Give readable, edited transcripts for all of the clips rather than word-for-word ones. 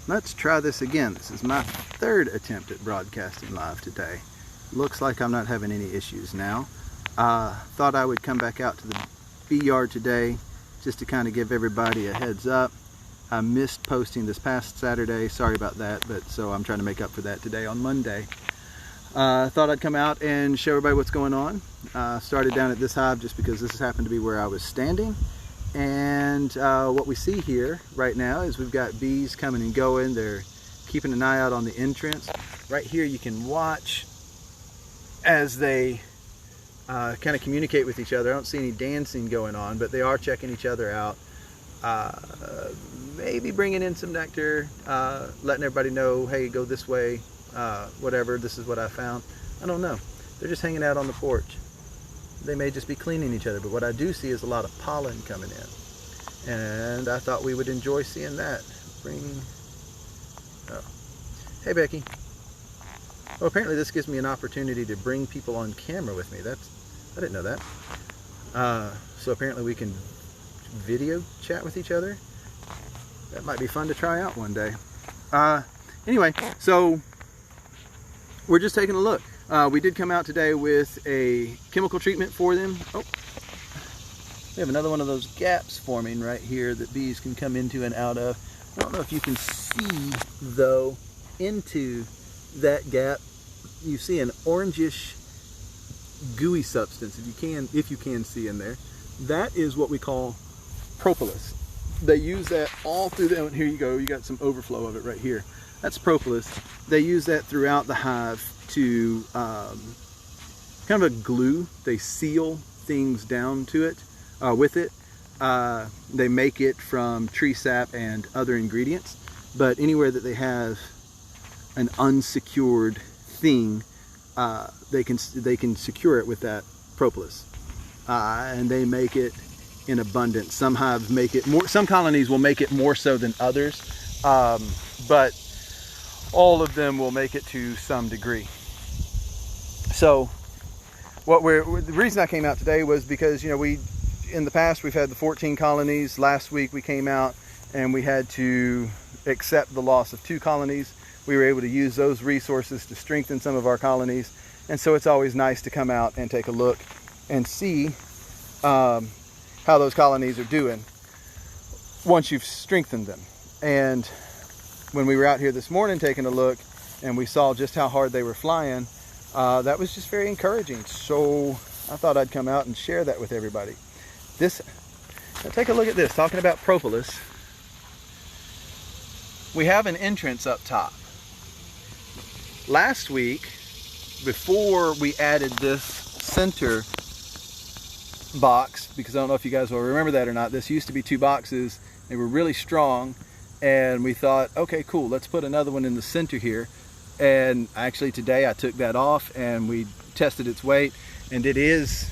let's try this again. This is my third attempt at broadcasting live today. Looks like I'm not having any issues now. Thought I would come back out to the bee yard today just to kind of give everybody a heads up. I missed posting this past Saturday, sorry about that, but so I'm trying to make up for that today on Monday. Thought I'd come out and show everybody what's going on. Started down at this hive just because this happened to be where I was standing. And what we see here right now is we've got bees coming and going. They're keeping an eye out on the entrance. Right here you can watch as they kind of communicate with each other. I don't see any dancing going on, but they are checking each other out. Maybe bringing in some nectar, letting everybody know, hey, go this way, whatever, this is what I found. I don't know. They're just hanging out on the porch. They may just be cleaning each other, but what I do see is a lot of pollen coming in. And I thought we would enjoy seeing that. Oh. Hey, Becky. Oh, apparently this gives me an opportunity to bring people on camera with me. I didn't know that. So apparently we can video chat with each other. That might be fun to try out one day. Anyway, so we're just taking a look. We did come out today with a chemical treatment for them. Oh, we have another one of those gaps forming right here that bees can come into and out of. I don't know if you can see though into that gap. You see an orangish gooey substance, if you can see in there. That is what we call propolis. They use that all through the, here you go, you got some overflow of it right here. That's propolis. They use that throughout the hive to kind of a glue. They seal things down to it, with it. They make it from tree sap and other ingredients, but anywhere that they have an unsecured thing, they can secure it with that propolis, and they make it in abundance. Some hives make it more, some colonies will make it more so than others, but all of them will make it to some degree. So the reason I came out today was because, you know, in the past we've had the 14 colonies. Last week we came out and we had to accept the loss of 2 colonies. We were able to use those resources to strengthen some of our colonies, and so it's always nice to come out and take a look and see how those colonies are doing once you've strengthened them. And when we were out here this morning taking a look and we saw just how hard they were flying, that was just very encouraging. So I thought I'd come out and share that with everybody. Now take a look at this, talking about propolis. We have an entrance up top. Last week, before we added this center box, because I don't know if you guys will remember that or not, this used to be 2 boxes. They were really strong, and we thought, okay, cool, let's put another one in the center here. And actually today I took that off and we tested its weight, and it is,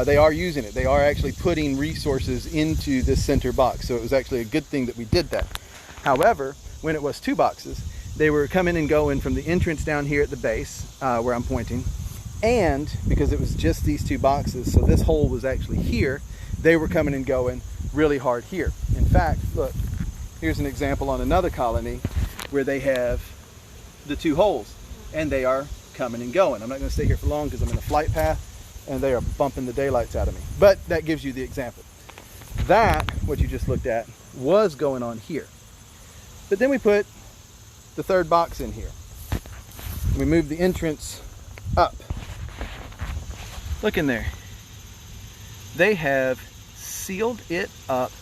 they are using it. They are actually putting resources into this center box. So it was actually a good thing that we did that. However, when it was 2 boxes, they were coming and going from the entrance down here at the base, where I'm pointing. And because it was just these 2 boxes, so this hole was actually here, they were coming and going really hard here. In fact, look, here's an example on another colony where they have the 2 holes and they are coming and going. I'm not going to stay here for long because I'm in a flight path and they are bumping the daylights out of me. But that gives you the example. That, what you just looked at, was going on here. But then we put the 3rd box in here. We moved the entrance up. Look in there. They have sealed it up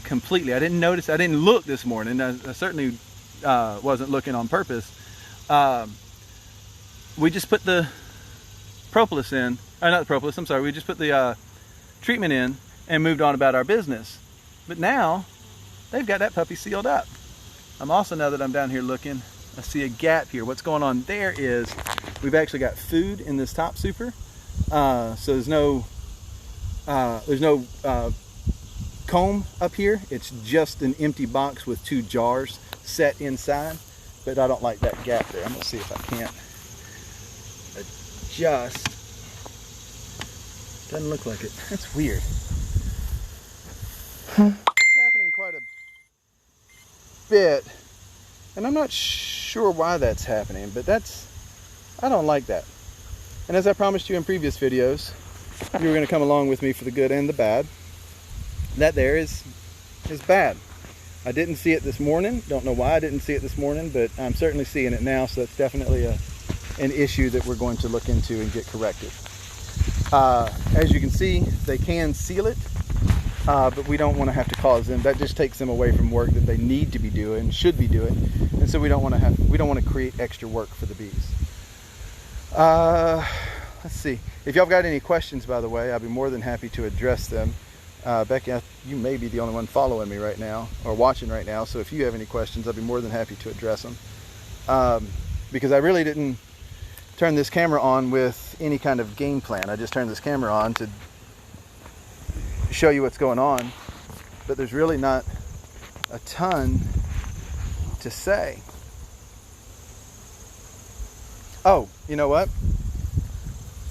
completely. I didn't notice, I didn't look this morning. I certainly wasn't looking on purpose. We just put the propolis in, or not the propolis, I'm sorry, we just put the treatment in and moved on about our business. But now they've got that puppy sealed up. I'm also, now that I'm down here looking, I see a gap here. What's going on there is we've actually got food in this top super. So there's no comb up here. It's just an empty box with 2 jars set inside. But I don't like that gap there. I'm gonna see if I can't adjust. Doesn't look like it. That's weird. It's happening quite a bit And I'm not sure why that's happening, but I don't like that. And as I promised you in previous videos, you were going to come along with me for the good and the bad. That there is bad. I didn't see it this morning. Don't know why I didn't see it this morning, but I'm certainly seeing it now, so that's definitely an issue that we're going to look into and get corrected. As you can see, they can seal it, but we don't want to have to cause them. That just takes them away from work that they need to be doing, should be doing, and so we don't want to create extra work for the bees. Let's see. If y'all got any questions, by the way, I'd be more than happy to address them. Becky, you may be the only one following me right now or watching right now, so if you have any questions, I'd be more than happy to address them. Because I really didn't turn this camera on with any kind of game plan. I just turned this camera on to show you what's going on, but there's really not a ton to say. Oh, you know what?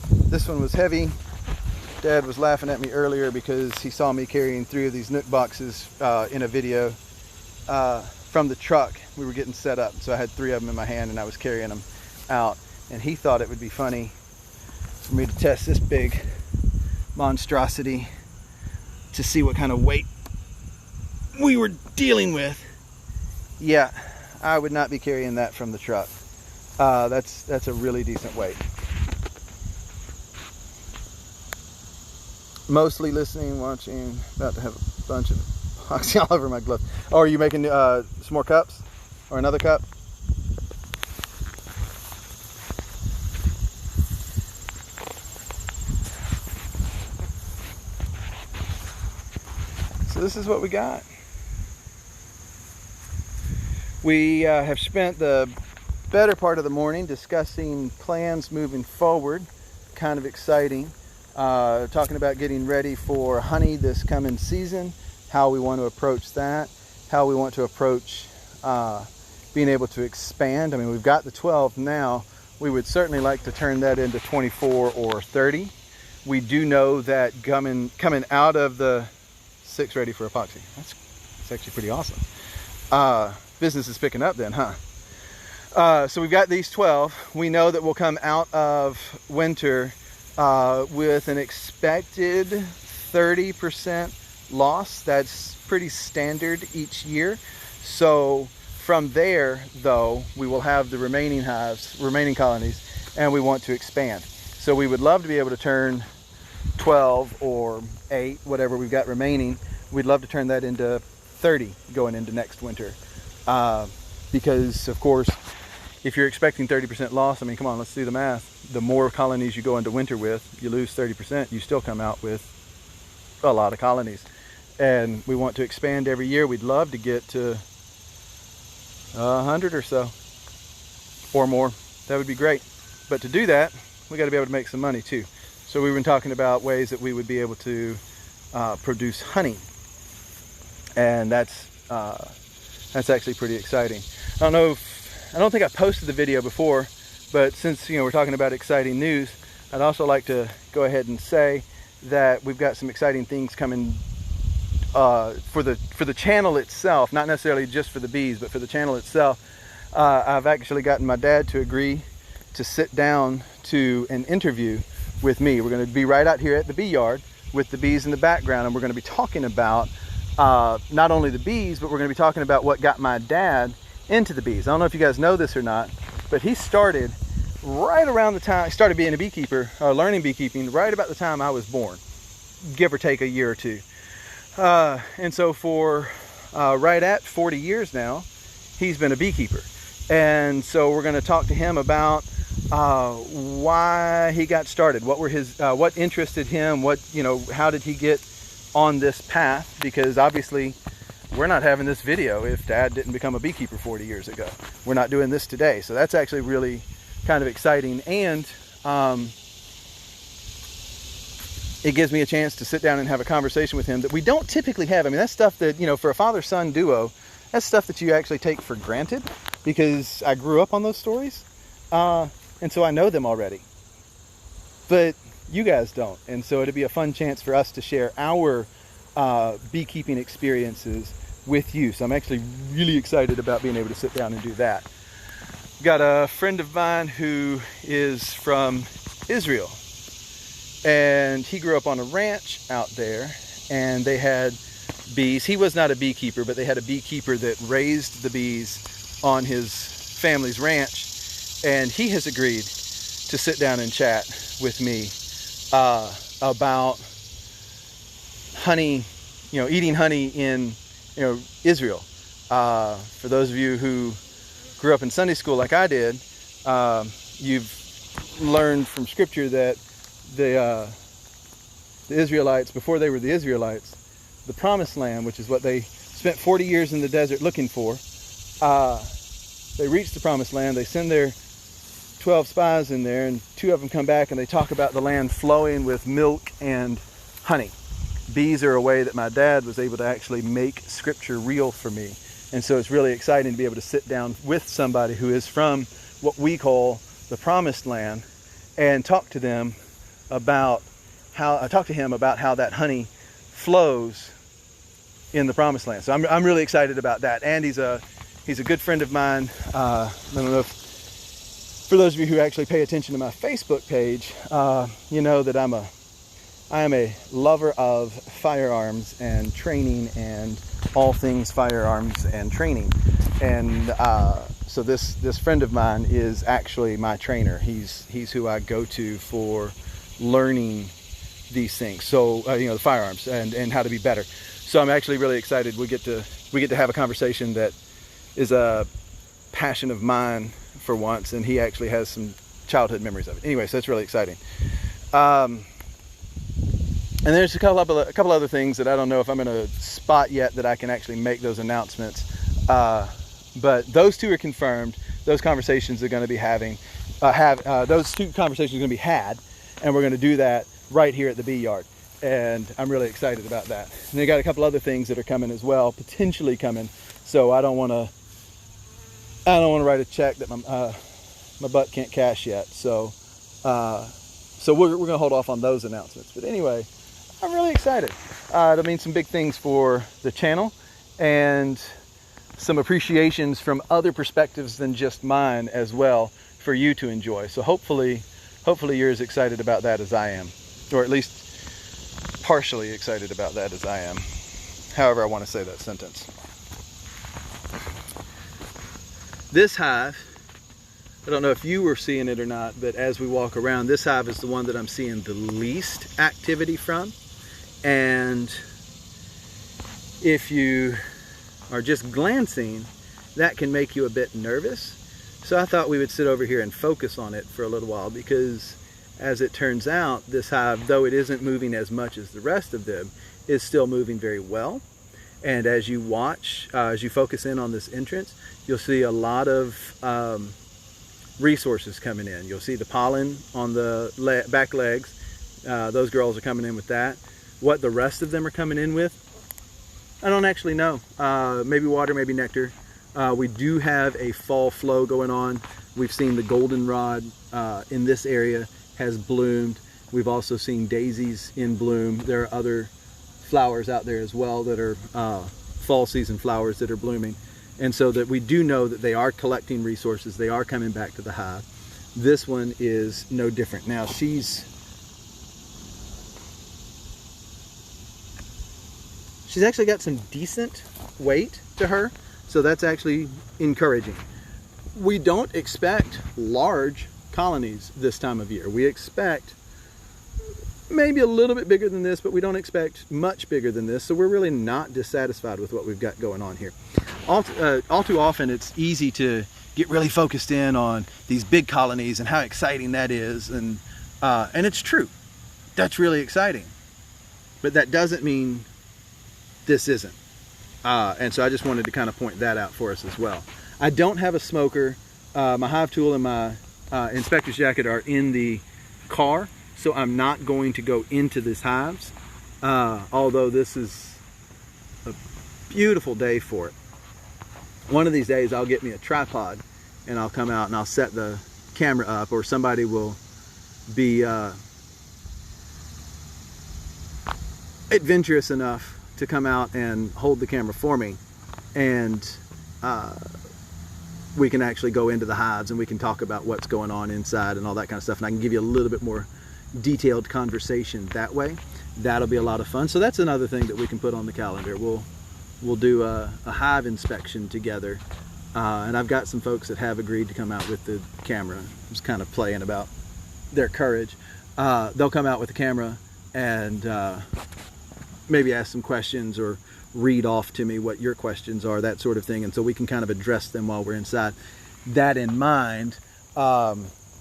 This one was heavy. Dad was laughing at me earlier because he saw me carrying 3 of these Nook boxes in a video from the truck. We were getting set up, so I had 3 of them in my hand and I was carrying them out. And he thought it would be funny for me to test this big monstrosity to see what kind of weight we were dealing with. Yeah, I would not be carrying that from the truck. That's a really decent weight. Mostly listening, watching, about to have a bunch of epoxy all over my glove. Oh, are you making some more cups? Or another cup? So this is what we got. We have spent the better part of the morning discussing plans moving forward. Kind of exciting. Talking about getting ready for honey this coming season, how we want to approach that, how we want to approach being able to expand. I mean, we've got the 12 now. We would certainly like to turn that into 24 or 30. We do know that coming out of the 6 ready for epoxy. That's actually pretty awesome. Business is picking up then, huh? So we've got these 12. We know that we'll come out of winter with an expected 30% loss. That's pretty standard each year. So from there, though, we will have the remaining hives, remaining colonies, and we want to expand. So we would love to be able to turn 12 or 8, whatever we've got remaining. We'd love to turn that into 30 going into next winter. Because, of course, if you're expecting 30% loss, I mean, come on, let's do the math. The more colonies you go into winter with, you lose 30%, you still come out with a lot of colonies. And we want to expand every year. We'd love to get to 100 or so, or more. That would be great. But to do that, we got to be able to make some money too. So we've been talking about ways that we would be able to produce honey. And that's actually pretty exciting. I don't think I posted the video before, but since we're talking about exciting news, I'd also like to go ahead and say that we've got some exciting things coming for the channel itself, not necessarily just for the bees, but for the channel itself. I've actually gotten my dad to agree to sit down to an interview with me. We're going to be right out here at the bee yard with the bees in the background, and we're going to be talking about not only the bees, but we're going to be talking about what got my dad into the bees. I don't know if you guys know this or not, but he started right around the time, he started being a beekeeper, learning beekeeping right about the time I was born, give or take a year or two. And so for right at 40 years now, he's been a beekeeper. And so we're going to talk to him about why he got started, what were his, what interested him, how did he get on this path, because obviously we're not having this video if Dad didn't become a beekeeper 40 years ago. We're not doing this today. So that's actually really kind of exciting. And it gives me a chance to sit down and have a conversation with him that we don't typically have. I mean, that's stuff that, for a father-son duo, that's stuff that you actually take for granted because I grew up on those stories. And so I know them already. But you guys don't. And so it'd be a fun chance for us to share our beekeeping experiences with you. So I'm actually really excited about being able to sit down and do that. Got a friend of mine who is from Israel, and he grew up on a ranch out there, and they had bees. He was not a beekeeper, but they had a beekeeper that raised the bees on his family's ranch, and he has agreed to sit down and chat with me about honey, eating honey in Israel. For those of you who grew up in Sunday school like I did, you've learned from Scripture that the Israelites, before they were the Israelites, the Promised Land, which is what they spent 40 years in the desert looking for, they reached the Promised Land. They send their 12 spies in there, and 2 of them come back and they talk about the land flowing with milk and honey. Bees are a way that my dad was able to actually make Scripture real for me. And so it's really exciting to be able to sit down with somebody who is from what we call the Promised Land and talk to them about how that honey flows in the Promised Land. So I'm really excited about that. And he's a good friend of mine. I don't know if, for those of you who actually pay attention to my Facebook page, you know that I am a lover of firearms and training and all things firearms and training. And so this friend of mine is actually my trainer. He's who I go to for learning these things. So the firearms and how to be better. So I'm actually really excited. We get to have a conversation that is a passion of mine for once, and he actually has some childhood memories of it. Anyway, so that's really exciting. And there's a couple other things that I don't know if I'm in a spot yet that I can actually make those announcements. But those 2 are confirmed. Those conversations are going to be those 2 conversations are going to be had, and we're going to do that right here at the bee yard. And I'm really excited about that. And they got a couple other things that are coming as well, potentially coming. So I don't want to write a check that my butt can't cash yet. So we're going to hold off on those announcements. But anyway, I'm really excited. It'll mean some big things for the channel and some appreciations from other perspectives than just mine as well for you to enjoy. So hopefully you're as excited about that as I am, or at least partially excited about that as I am. However I want to say that sentence. This hive, I don't know if you were seeing it or not, but as we walk around, this hive is the one that I'm seeing the least activity from. And if you are just glancing, that can make you a bit nervous. So I thought we would sit over here and focus on it for a little while, because as it turns out, this hive, though it isn't moving as much as the rest of them, is still moving very well. And as you watch, as you focus in on this entrance, you'll see a lot of resources coming in. You'll see the pollen on the back legs. Those girls are coming in with that. What the rest of them are coming in with, I don't actually know. Maybe water, maybe nectar. We do have a fall flow going on. We've seen the goldenrod in this area has bloomed. We've also seen daisies in bloom. There are other flowers out there as well that are fall season flowers that are blooming. And so that we do know that they are collecting resources. They are coming back to the hive. This one is no different. Now she's actually got some decent weight to her. So that's actually encouraging. We don't expect large colonies this time of year. We expect maybe a little bit bigger than this, but we don't expect much bigger than this. So we're really not dissatisfied with what we've got going on here. All too often, it's easy to get really focused in on these big colonies and how exciting that is. And it's true. That's really exciting. But that doesn't mean this isn't. And so I just wanted to kind of point that out for us as well. I don't have a smoker. My hive tool and my inspector's jacket are in the car, so I'm not going to go into this hives, although this is a beautiful day for it. One of these days I'll get me a tripod and I'll come out and I'll set the camera up, or somebody will be adventurous enough to come out and hold the camera for me and we can actually go into the hives and we can talk about what's going on inside and all that kind of stuff. And I can give you a little bit more detailed conversation that way. That'll be a lot of fun. So that's another thing that we can put on the calendar. We'll do a hive inspection together. And I've got some folks that have agreed to come out with the camera. Just kind of playing about their courage. They'll come out with the camera and maybe ask some questions or read off to me what your questions are, that sort of thing. And so we can kind of address them while we're inside. That in mind,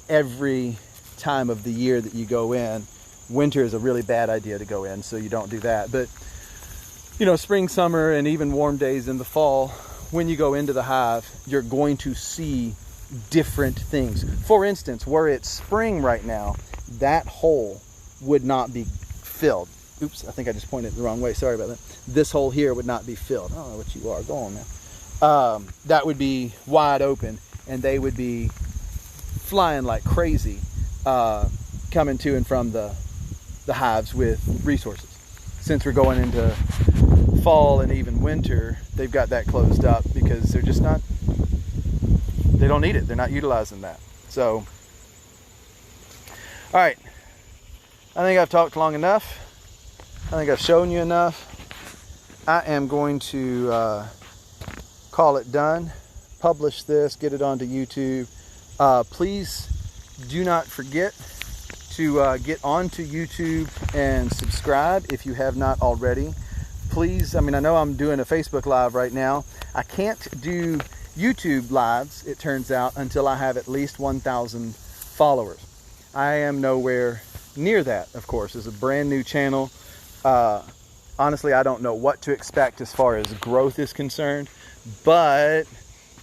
every time of the year that you go in, winter is a really bad idea to go in, so you don't do that. But you know, spring, summer, and even warm days in the fall, when you go into the hive, you're going to see different things. For instance, where it's spring right now, that hole would not be filled. Oops, I think I just pointed the wrong way. Sorry about that. This hole here would not be filled. I don't know what you are. Go on, man. That would be wide open, and they would be flying like crazy, coming to and from the hives with resources. Since we're going into fall and even winter, they've got that closed up because they're just not, they don't need it. They're not utilizing that. So, all right. I think I've talked long enough. I think I've shown you enough. I am going to call it done, publish this, get it onto YouTube. Please do not forget to get onto YouTube and subscribe if you have not already. Please, I mean, I know I'm doing a Facebook Live right now. I can't do YouTube Lives, it turns out, until I have at least 1,000 followers. I am nowhere near that, of course. It's a brand new channel. Honestly, I don't know what to expect as far as growth is concerned, but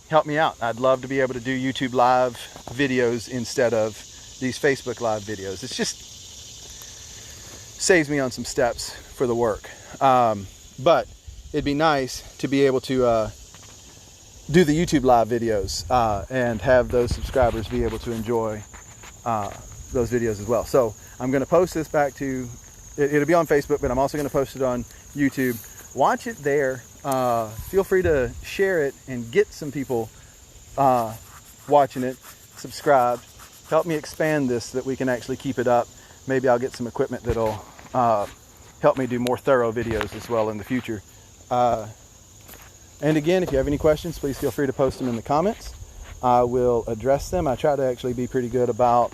help me out. I'd love to be able to do YouTube Live videos instead of these Facebook Live videos. It's just saves me on some steps for the work. But it'd be nice to be able to do the YouTube Live videos and have those subscribers be able to enjoy those videos as well. So I'm going to post this back to, it'll be on Facebook, but I'm also going to post it on YouTube. Watch it there. Feel free to share it and get some people watching it. Subscribe. Help me expand this so that we can actually keep it up. Maybe I'll get some equipment that'll help me do more thorough videos as well in the future. And again, if you have any questions, please feel free to post them in the comments. I will address them. I try to actually be pretty good about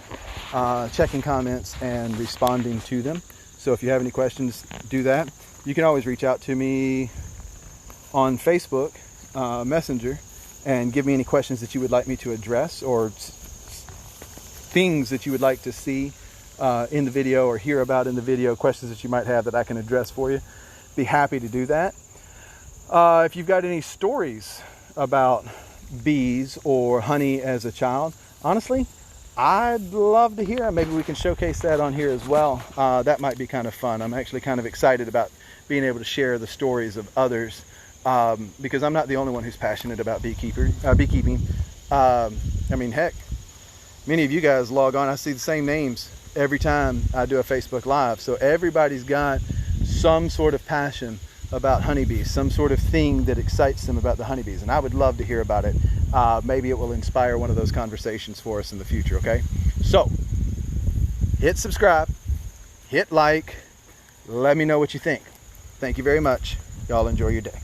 checking comments and responding to them. So if you have any questions, do that. You can always reach out to me on Facebook Messenger and give me any questions that you would like me to address, or things that you would like to see in the video or hear about in the video, questions that you might have that I can address for you. Be happy to do that. If you've got any stories about bees or honey as a child, honestly, I'd love to hear. Maybe we can showcase that on here as well. That might be kind of fun. I'm actually kind of excited about being able to share the stories of others, because I'm not the only one who's passionate about beekeeping. I mean, heck, many of you guys log on. I see the same names every time I do a Facebook Live. So everybody's got some sort of passion about honeybees, some sort of thing that excites them about the honeybees, and I would love to hear about it. Maybe it will inspire one of those conversations for us in the future, okay? So, hit subscribe, hit like, let me know what you think. Thank you very much. Y'all enjoy your day.